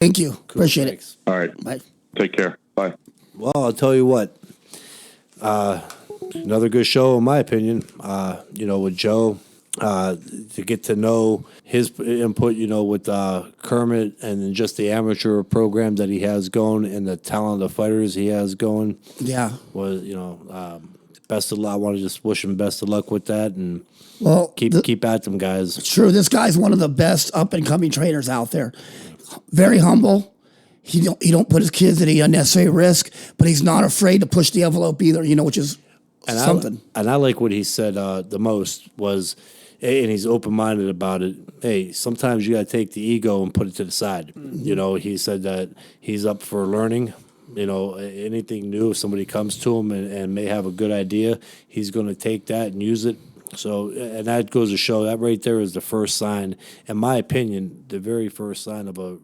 Thank you. Cool, Appreciate thanks. it. All right. Bye. Take care. Bye. Well, I'll tell you what. Another good show, in my opinion. With Joe, to get to know his input, with Kermit and then just the amateur program that he has going and the talent of fighters he has going. Yeah. Was best of luck. I want to just wish him best of luck with that and keep at them, guys. It's true. This guy's one of the best up and coming trainers out there. Very humble. He don't put his kids at any unnecessary risk, but he's not afraid to push the envelope either. Which is something. I like what he said the most was, and he's open minded about it. Hey, sometimes you got to take the ego and put it to the side. Mm-hmm. He said that he's up for learning. Anything new, if somebody comes to him and may have a good idea, he's going to take that and use it. So, and that goes to show that right there is the first sign, in my opinion, the very first sign of a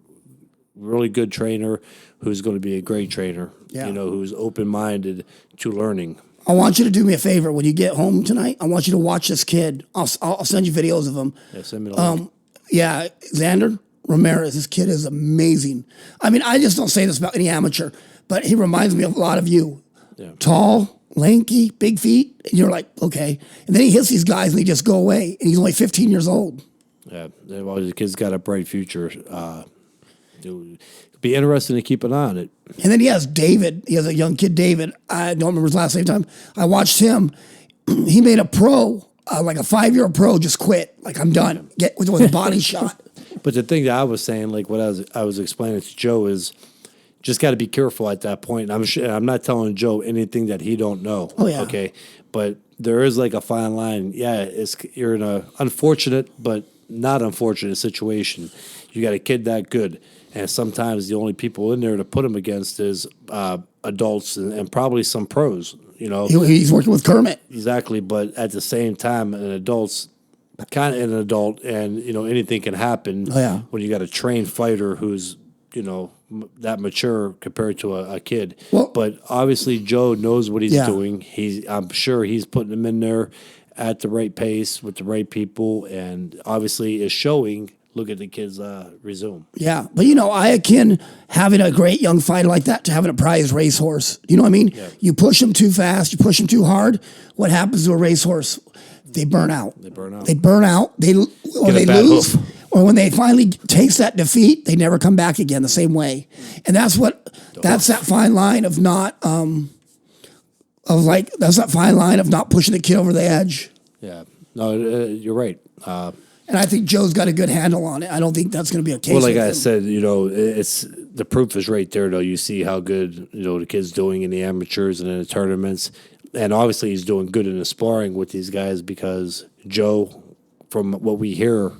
really good trainer who's going to be a great trainer, who's open-minded to learning. I want you to do me a favor. When you get home tonight, I want you to watch this kid. I'll send you videos of him. Yeah, send me the link. Yeah, Xander Ramirez, this kid is amazing. I mean, I just don't say this about any amateur, but he reminds me of a lot of you. Yeah. Tall, lanky, big feet, and you're like, okay. And then he hits these guys and they just go away, and he's only 15 years old. Yeah, well, the kid's got a bright future. It'd be interesting to keep an eye on it. And then he has David. He has a young kid, David. I don't remember his last name time. I watched him. He made a pro, like a 5-year pro, just quit. Like, I'm done. Get with a body shot. But the thing that I was saying, like what I was explaining to Joe is, just got to be careful at that point. I'm not telling Joe anything that he don't know. Oh yeah. Okay, but there is like a fine line. Yeah, you're in a unfortunate but not unfortunate situation. You got a kid that good, and sometimes the only people in there to put him against is adults and probably some pros. He's working with Kermit. Exactly, but at the same time, an adult, and anything can happen. Oh, yeah. When you got a trained fighter who's that mature compared to a kid. Well, but obviously Joe knows what he's doing. I'm sure he's putting them in there at the right pace with the right people, and obviously is showing. Look at the kids resume. Yeah, but I akin having a great young fighter like that to having a prize racehorse. You know what I mean? Yeah. You push them too fast, you push them too hard. What happens to a racehorse? They burn out. They lose. Hoof. Or when they finally taste that defeat, they never come back again the same way. And that's that fine line of not pushing the kid over the edge. Yeah, no, you're right. And I think Joe's got a good handle on it. I don't think that's going to be a case. Well, like I said, it's the proof is right there. Though you see how good the kid's doing in the amateurs and in the tournaments, and obviously he's doing good in the sparring with these guys because Joe, from what we hear.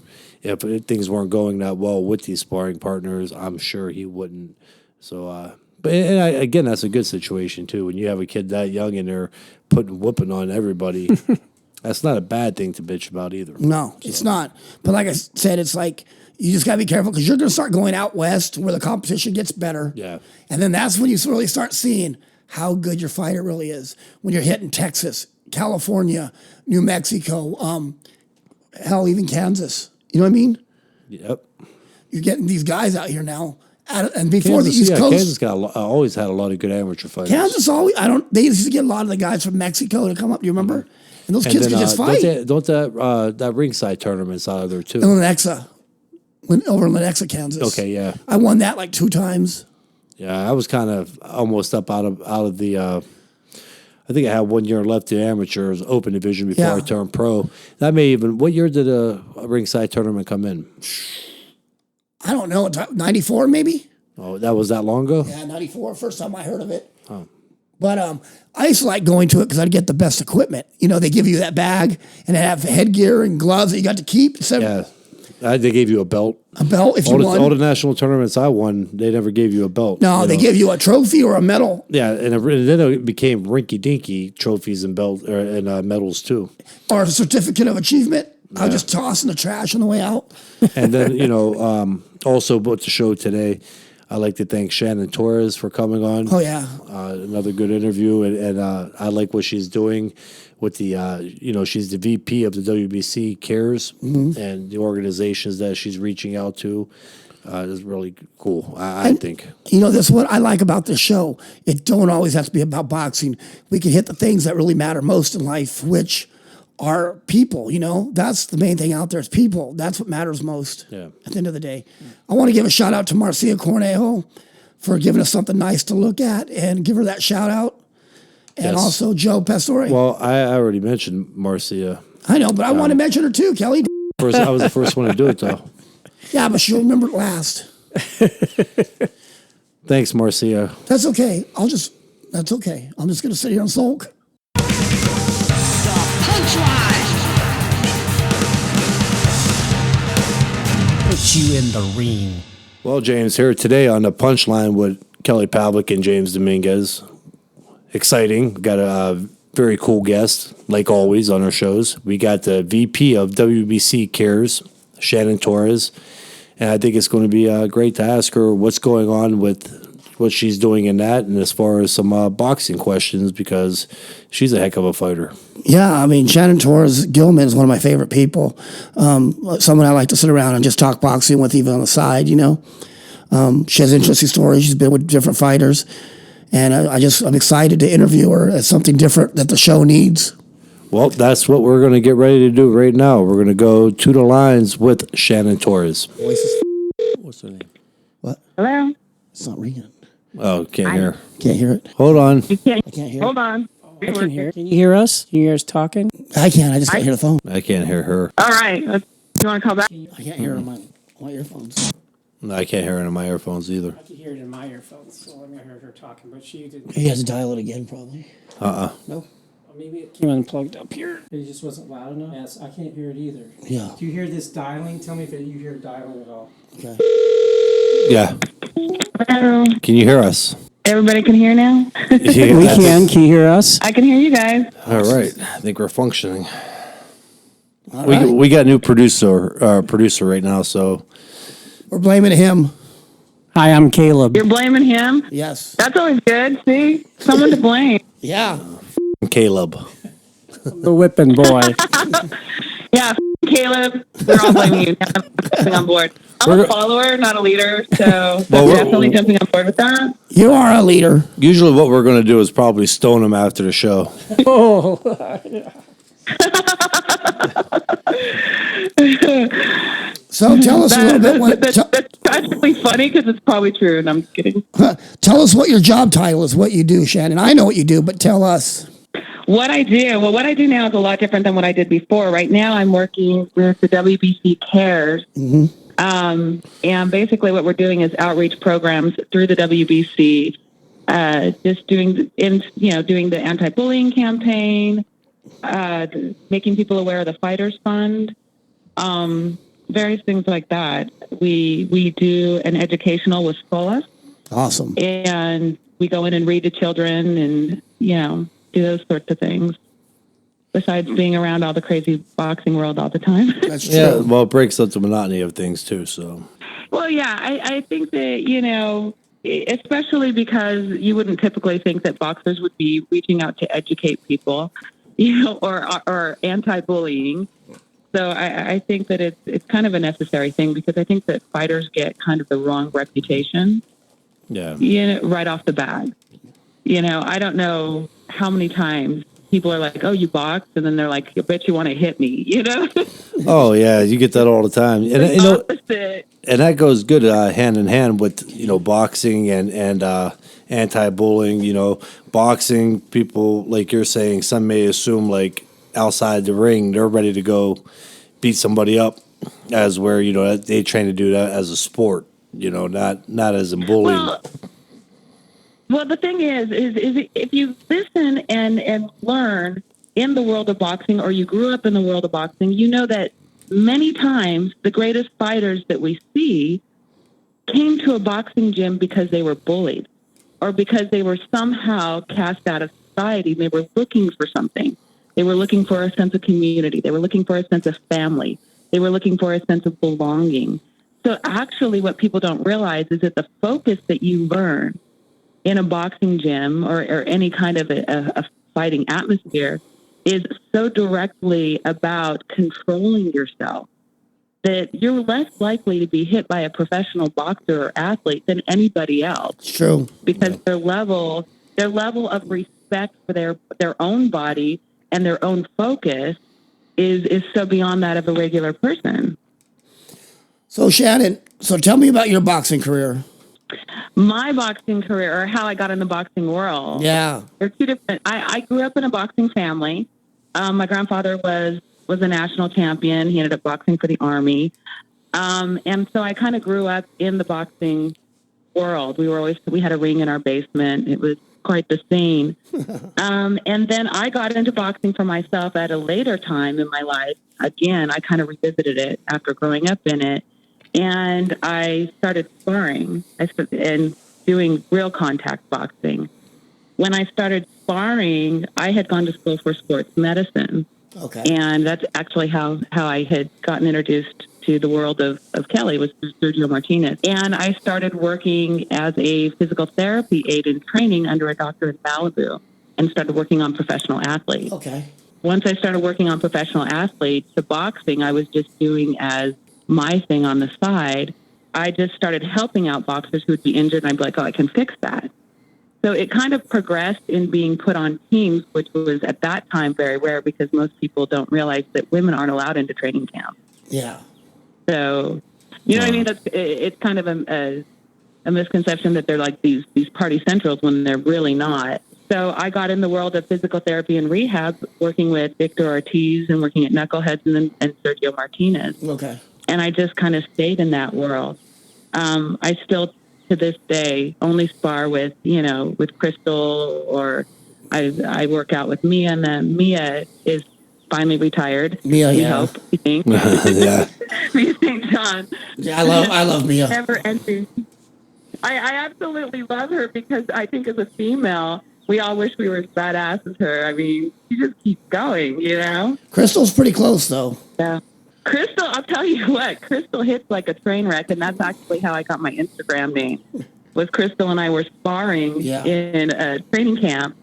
If things weren't going that well with these sparring partners, I'm sure he wouldn't. So, again, that's a good situation too. When you have a kid that young and they're whooping on everybody, that's not a bad thing to bitch about either. No, it's not. But like I said, it's like you just gotta be careful because you're gonna start going out west where the competition gets better. Yeah, and then that's when you really start seeing how good your fighter really is. When you're hitting Texas, California, New Mexico, hell, even Kansas. You know what I mean? Yep. You're getting these guys out here now. And before the East Coast. Kansas always had a lot of good amateur fighters. Kansas they used to get a lot of the guys from Mexico to come up. Do you remember? Mm-hmm. And those kids could just fight. Don't that ringside tournament's out of there too? In Lenexa. Over in Lenexa, Kansas. Okay, yeah. I won that like 2 times. Yeah, I was kind of almost up out of the I think I had 1 year left in amateurs, open division before I turned pro. That may even. What year did a ringside tournament come in? I don't know. 94 maybe. Oh, that was that long ago? Yeah, 94. First time I heard of it. Oh. But I used to like going to it because I'd get the best equipment. They give you that bag and they have headgear and gloves that you got to keep. They gave you a belt. A belt if you won. All the national tournaments I won, they never gave you a belt. No, they give you a trophy or a medal. Yeah, and then it became rinky-dinky trophies and medals too. Or a certificate of achievement. Yeah. I'll just toss in the trash on the way out. And then, also about the show today, I'd like to thank Shannon Torres for coming on. Oh, yeah. Another good interview, and I like what she's doing with the, she's the VP of the WBC Cares and the organizations that she's reaching out to. is really cool, I think. You know, that's what I like about this show. It don't always have to be about boxing. We can hit the things that really matter most in life, which are people, you know. That's the main thing out there is people. That's what matters most at the end of the day. I want to give a shout out to Marcia Cornejo for giving us something nice to look at and give her that shout out. And also Joe Pastore. Well, I already mentioned Marcia. I know, but I want to mention her too, Kelly. I was the first one to do it, though. Yeah, but she'll remember it last. Thanks, Marcia. That's okay. That's okay. I'm just going to sit here and sulk. The Punchline. Put you in the ring. Well, James, here today on the Punchline with Kelly Pavlik and James Dominguez. Exciting. We've got a very cool guest, like always, on our shows. We got the VP of WBC Cares, Shannon Torres. And I think it's going to be great to ask her what's going on with what she's doing in that, and as far as some boxing questions, because she's a heck of a fighter. Yeah, I mean, Shannon Torres Gilman is one of my favorite people. Someone I like to sit around and just talk boxing with, even on the side, you know. She has interesting stories. She's been with different fighters. And I'm excited to interview her as something different that the show needs. Well, that's what we're going to get ready to do right now. We're going to go to the lines with Shannon Torres. What's her name? What? Hello? It's not ringing. Oh, can't hear. Can't hear it. Hold on. You can't, I can't hear hold it. on. I can hear. Can you hear us? Can you hear us talking? I can't. I just can't hear the phone. I can't hear her. All right. You want to call back? I can't hear it on my earphones. No, I can't hear it on my earphones either. I can hear it in my earphones, so I heard her talking, but she didn't. He has to dial it again, probably. No. Or maybe it came unplugged up here. It just wasn't loud enough. Yes, I can't hear it either. Yeah. Do you hear this dialing? Tell me if you hear dialing at all. Okay. Yeah. Hello? Can you hear us? Everybody can hear now? Yeah, We can. Can you hear us? I can hear you guys. All right. I think we're functioning. All right. We got a new producer right now, so We're blaming him. Hi, I'm Caleb. You're blaming him? Yes. That's always good. See? Someone to blame. Yeah. Caleb. The whipping boy. Yeah, Caleb. We're all blaming you. I'm jumping on board. I'm a follower, not a leader, so Well, we're- definitely jumping on board with that. You are a leader. Usually what we're going to do is probably stone him after the show. Oh. So tell us a little bit. That's actually funny because it's probably true, and I'm just kidding. Tell us what your job title is, what you do, Shannon. I know what you do, but tell us. What I do now is a lot different than what I did before. Right now, I'm working with the WBC Cares. Mm-hmm. And basically what we're doing is outreach programs through the WBC, just doing the anti-bullying campaign, making people aware of the Fighters Fund, various things like that. We do an educational with Solas, Awesome. and we go in and read to children and, do those sorts of things. Besides being around all the crazy boxing world all the time. That's true. Yeah, well, it breaks up the monotony of things too, so. Well, yeah, I think that, especially because you wouldn't typically think that boxers would be reaching out to educate people, or anti-bullying. So I think that it's kind of a necessary thing because I think that fighters get kind of the wrong reputation, Yeah. right off the bat. I don't know how many times people are like, "Oh, you box," and then they're like, "I bet you want to hit me," Oh, yeah, you get that all the time. And, Opposite. and that goes good hand in hand with, boxing and anti-bullying. Boxing, people, like you're saying, some may assume, like, outside the ring, they're ready to go beat somebody up, as where, they train to do that as a sport, not as in bullying. Well, the thing is if you listen and learn in the world of boxing, or you grew up in the world of boxing, you know that many times the greatest fighters that we see came to a boxing gym because they were bullied or because they were somehow cast out of society. They were looking for something. They were looking for a sense of community. They were looking for a sense of family. They were looking for a sense of belonging. So actually what people don't realize is that the focus that you learn in a boxing gym or any kind of a fighting atmosphere is so directly about controlling yourself that you're less likely to be hit by a professional boxer or athlete than anybody else. It's true. Because their level of respect for their own body and their own focus is so beyond that of a regular person. So Shannon, tell me about your boxing career. My boxing career, or how I got in the boxing world. Yeah. They're two different. I grew up in a boxing family. My grandfather was a national champion. He ended up boxing for the Army. And so I kind of grew up in the boxing world. We had a ring in our basement. It was quite the scene. And then I got into boxing for myself at a later time in my life. Again, I kind of revisited it after growing up in it. And I started sparring and doing real contact boxing. When I started sparring, I had gone to school for sports medicine. Okay. And that's actually how I had gotten introduced to the world of Kelly, was through Sergio Martinez. And I started working as a physical therapy aide in training under a doctor in Malibu and started working on professional athletes. Okay. Once I started working on professional athletes, the boxing I was just doing as my thing on the side. I just started helping out boxers who would be injured, and I'd be like, oh, I can fix that. So it kind of progressed in being put on teams, which was at that time very rare because most people don't realize that women aren't allowed into training camps. Yeah. So, you know what I mean? It's kind of a misconception that they're like these party centrals when they're really not. So I got in the world of physical therapy and rehab, working with Victor Ortiz and working at Knuckleheads and Sergio Martinez. Okay. And I just kind of stayed in that world. I still, to this day, only spar with Crystal, or I work out with Mia, and then Mia is finally retired. Mia, we yeah. hope, we think. Yeah. Mia St. John. Yeah, I love Mia. Never ending. I absolutely love her because I think as a female, we all wish we were as badass as her. I mean, she just keeps going, Crystal's pretty close, though. Yeah. Crystal, I'll tell you what, Crystal hits like a train wreck, and that's actually how I got my Instagram name. Was Crystal and I were sparring in a training camp,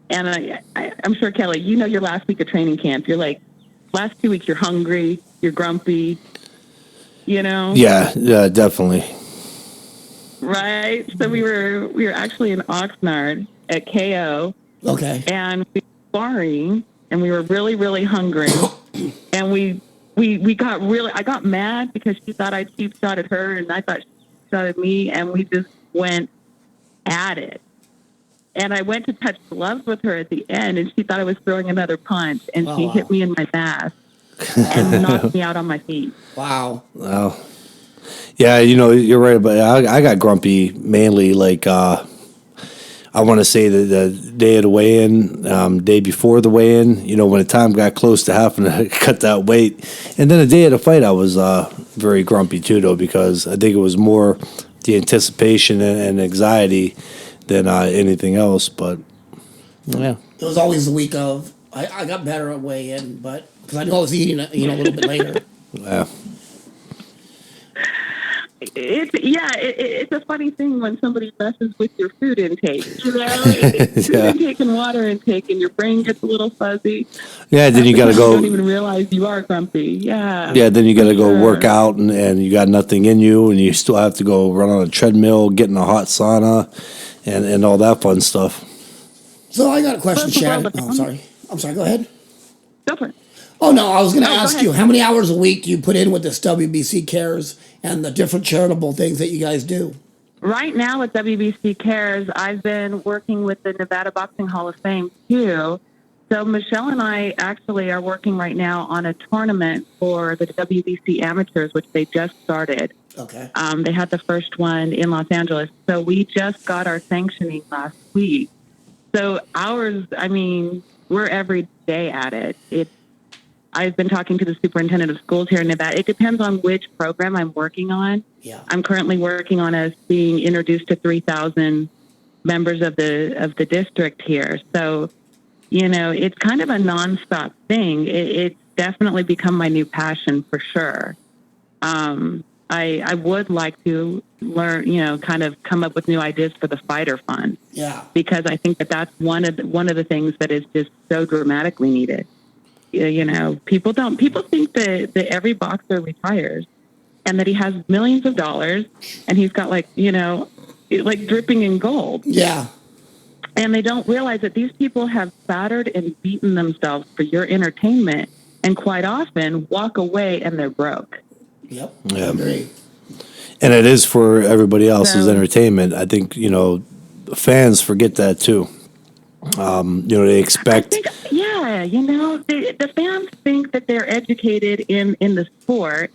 and I'm sure, Kelly, your last week of training camp, you're like, last 2 weeks you're hungry, you're grumpy, Yeah, definitely. Right? So we were actually in Oxnard at KO. Okay. And we were sparring, and we were really, really hungry, and we got I got mad because she thought I cheap shotted her and I thought she shotted me, and we just went at it. And I went to touch gloves with her at the end, and she thought I was throwing another punch, and she hit me in my mask and knocked me out on my feet. Wow. Wow. Yeah, you're right, but I got grumpy mainly like I want to say the day of the weigh-in, day before the weigh-in, when the time got close to having to cut that weight. And then the day of the fight, I was very grumpy too, though, because I think it was more the anticipation and anxiety than anything else. But, yeah. It was always the week of. I got better at weigh-in, but because I knew I was eating a little bit later. Yeah. It's a funny thing when somebody messes with your food intake. Food intake and water intake, and your brain gets a little fuzzy. Yeah, then you got to go. You don't even realize you are grumpy. Yeah. Yeah, then you got to go work out, and you got nothing in you, and you still have to go run on a treadmill, get in a hot sauna, and all that fun stuff. So I got a question, Shannon. Oh, I'm sorry. Go ahead. Go for it. Oh, no, I was going to ask you, how many hours a week do you put in with this WBC Cares and the different charitable things that you guys do? Right now with WBC Cares, I've been working with the Nevada Boxing Hall of Fame, too. So Michelle and I actually are working right now on a tournament for the WBC Amateurs, which they just started. Okay. They had the first one in Los Angeles. So we just got our sanctioning last week. So we're every day at it. I've been talking to the superintendent of schools here in Nevada. It depends on which program I'm working on. Yeah. I'm currently working on us being introduced to 3,000 members of the district here. So, it's kind of a nonstop thing. It's definitely become my new passion for sure. I would like to learn, kind of come up with new ideas for the Fighter Fund. Yeah. Because I think that's one of the things that is just so dramatically needed. People think that every boxer retires and that he has millions of dollars and he's got like dripping in gold. Yeah. And they don't realize that these people have battered and beaten themselves for your entertainment and quite often walk away and they're broke. Yep. Yeah. I agree. And it is for everybody else's So- entertainment. I think, fans forget that too. They expect. I think, the fans think that they're educated in the sport,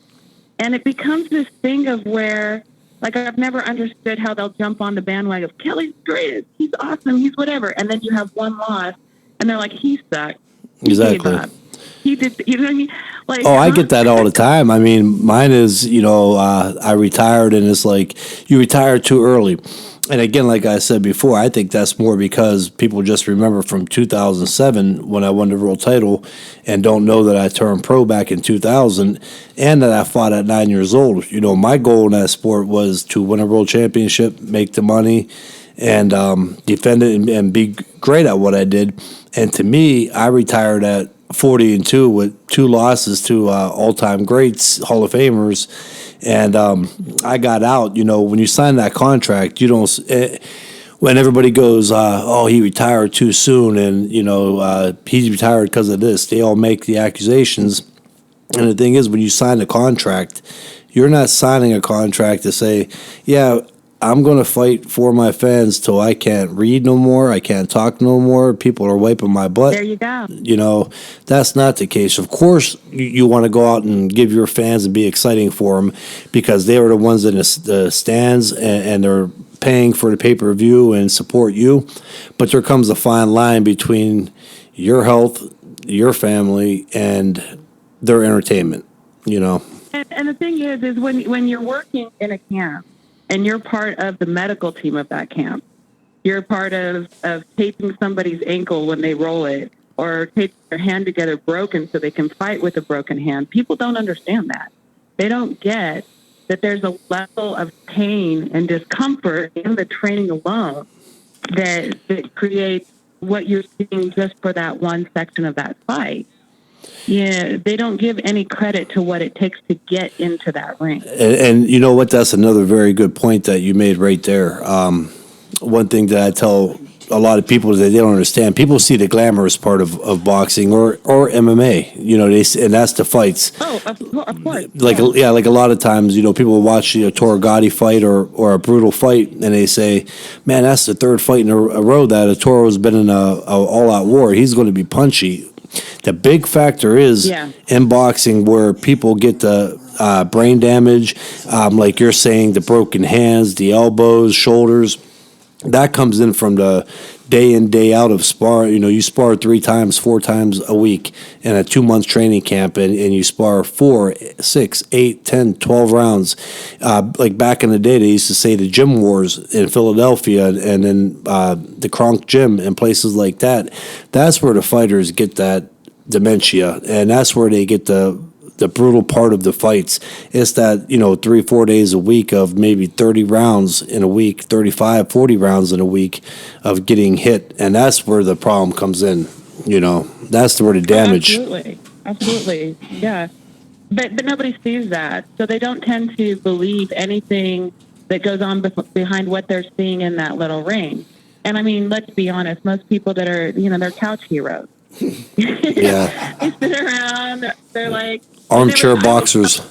and it becomes this thing of where, like, I've never understood how they'll jump on the bandwagon of Kelly's great, he's awesome, he's whatever, and then you have one loss, and they're like, he sucked. He Exactly. gave up. He did, you know what I mean? Like, Oh, I get that all the time. I mean, mine is, I retired and it's like, you retired too early. And again, like I said before, I think that's more because people just remember from 2007 when I won the world title and don't know that I turned pro back in 2000 and that I fought at 9 years old. My goal in that sport was to win a world championship, make the money, and defend it and be great at what I did. And to me, I retired at 40-2 with 2 losses to all-time greats, Hall of Famers. And I got out. When you sign that contract, you don't. When everybody goes, he retired too soon, and he's retired because of this. They all make the accusations. And the thing is, when you sign a contract, you're not signing a contract to say, yeah, I'm going to fight for my fans till I can't read no more, I can't talk no more, people are wiping my butt. there you go. That's not the case. Of course, you want to go out and give your fans and be exciting for them because they are the ones in the stands and they're paying for the pay-per-view and support you. But there comes a fine line between your health, your family, and their entertainment, And the thing is when you're working in a camp and you're part of the medical team of that camp, you're part of taping somebody's ankle when they roll it or taping their hand together broken so they can fight with a broken hand. People don't understand that. They don't get that there's a level of pain and discomfort in the training alone that creates what you're seeing just for that one section of that fight. Yeah, they don't give any credit to what it takes to get into that ring. And you know what? That's another very good point that you made right there. One thing that I tell a lot of people is that they don't understand. People see the glamorous part of boxing or MMA. And that's the fights. Oh, of course. Like a lot of times, people watch a Toro Gotti fight or a brutal fight, and they say, "Man, that's the third fight in a row that a Toro's been in a all-out war. He's going to be punchy." The big factor is in boxing where people get the brain damage, like you're saying, the broken hands, the elbows, shoulders. That comes in from the day in, day out of spar. You spar 3 times, 4 times a week in a 2-month training camp, and you spar 4, 6, 8, 10, 12 rounds. Like back in the day, they used to say the gym wars in Philadelphia and in the Kronk Gym and places like that. That's where the fighters get that dementia, and that's where they get the brutal part of the fights. It's that 3-4 days a week of maybe 30 rounds in a week, 35, 40 rounds in a week of getting hit, and that's where the problem comes in. That's where the damage. Absolutely, yeah. But nobody sees that, so they don't tend to believe anything that goes on behind what they're seeing in that little ring. And I mean, let's be honest, most people that are they're couch heroes. Yeah, they sit around. They're like armchair boxers.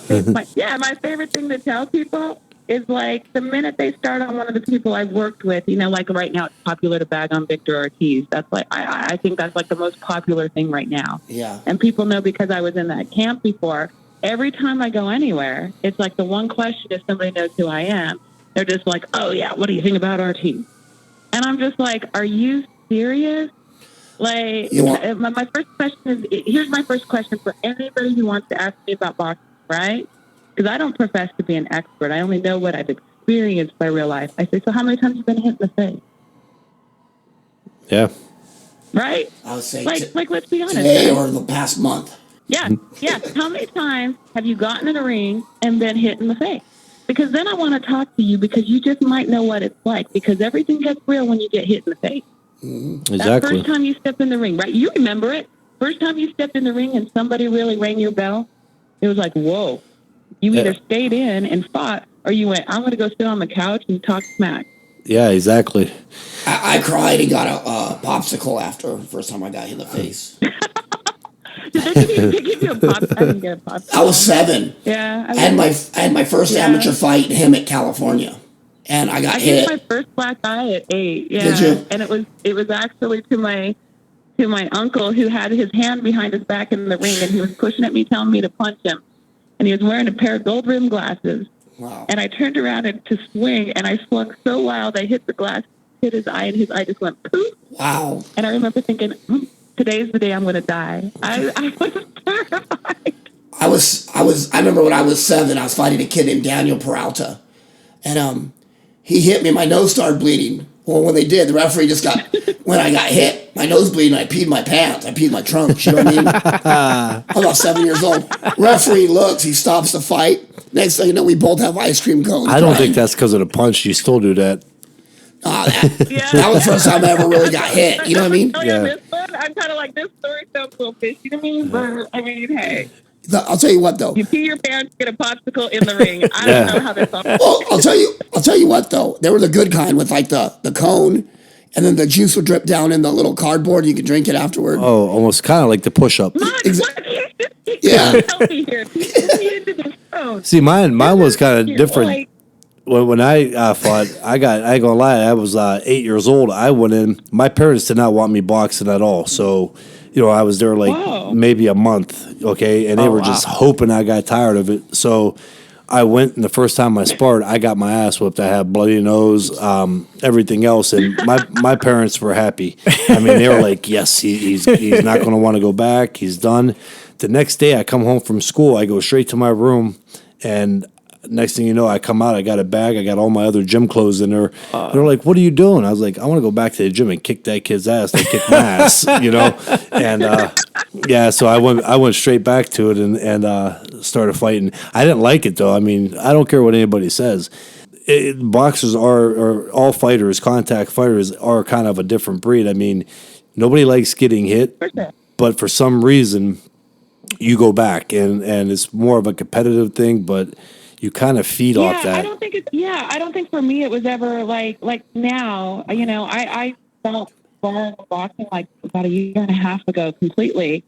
my favorite thing to tell people is like the minute they start on one of the people I've worked with, like right now it's popular to bag on Victor Ortiz. That's like I think that's like the most popular thing right now. Yeah. And people know because I was in that camp before. Every time I go anywhere, it's like the one question if somebody knows who I am, they're just like, "Oh yeah, what do you think about Ortiz?" And I'm just like, "Are you serious?" Like, my first question is, here's my first question for anybody who wants to ask me about boxing, right? Because I don't profess to be an expert. I only know what I've experienced by real life. I say, so how many times have you been hit in the face? Yeah. Right? I would say like let's be honest. Today or the past month. Yeah. How many times have you gotten in a ring and been hit in the face? Because then I want to talk to you because you just might know what it's like because everything gets real when you get hit in the face. Mm-hmm. Exactly. That first time you step in the ring, right? You remember it. first time you stepped in the ring and somebody really rang your bell, it was like, whoa. You either stayed in and fought, or you went, I'm going to go sit on the couch and talk smack. Yeah, exactly. I cried and got a popsicle after the first time I got hit in the face. Did they give you a pop? I didn't get a pop. I was 7. Yeah. I had my first amateur fight in Hemet, California, and I got I hit. did my first black eye at 8. Yeah. Did you? And it was actually to my uncle, who had his hand behind his back in the ring, and he was pushing at me, telling me to punch him. And he was wearing a pair of gold rimmed glasses. Wow. And I turned around to swing, and I swung so wild I hit the glass, hit his eye, and his eye just went poof. Wow. And I remember thinking, today's the day I'm going to die. I was terrified. I remember when I was 7, I was fighting a kid named Daniel Peralta, and he hit me. My nose started bleeding. Well, when they did, the referee just when I got hit, my nose bleeding, I peed my pants. I peed my trunks. You know what I mean? I'm about 7 years old. Referee looks. He stops the fight. Next thing you know, we both have ice cream cones. I don't think that's because of the punch. You still do that. That was the first time I ever really got hit. You know what I mean? Yeah. This one, I'm kind of like, this story sounds a little fishy to me, but I mean, hey. I'll tell you what, though. You pee your pants, get a popsicle in the ring. I don't know how this all. Well, I'll tell you what, though. They were the good kind with like the cone, and then the juice would drip down in the little cardboard. You could drink it afterward. Oh, almost kind of like the push-up. Yeah. Healthy here. See, mine was kind of different. When I fought, I ain't gonna lie, I was 8 years old. I went in. My parents did not want me boxing at all, so I was there like maybe a month, okay, and they were just hoping I got tired of it. So I went, and the first time I sparred, I got my ass whipped. I had bloody nose, everything else, and my parents were happy. I mean, they were like, yes, he's not going to want to go back. He's done. The next day, I come home from school. I go straight to my room, and next thing you know, I come out, I got a bag, I got all my other gym clothes in there. They're like, what are you doing? I was like, I want to go back to the gym and kick that kid's ass. They kicked my ass, And so I went straight back to it and started fighting. I didn't like it, though. I mean, I don't care what anybody says. Boxers or all fighters, contact fighters, are kind of a different breed. I mean, nobody likes getting hit, but for some reason, you go back, and it's more of a competitive thing, but you kind of feed off that. I don't think for me it was ever like now, I felt boxing like about a year and a half ago completely.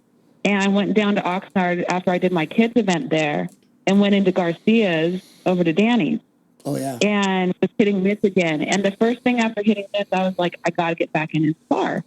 And I went down to Oxnard after I did my kids event there and went into Garcia's over to Danny's. Oh, yeah. And was hitting mitts again. And the first thing after hitting mitts, I was like, I got to get back in and spar.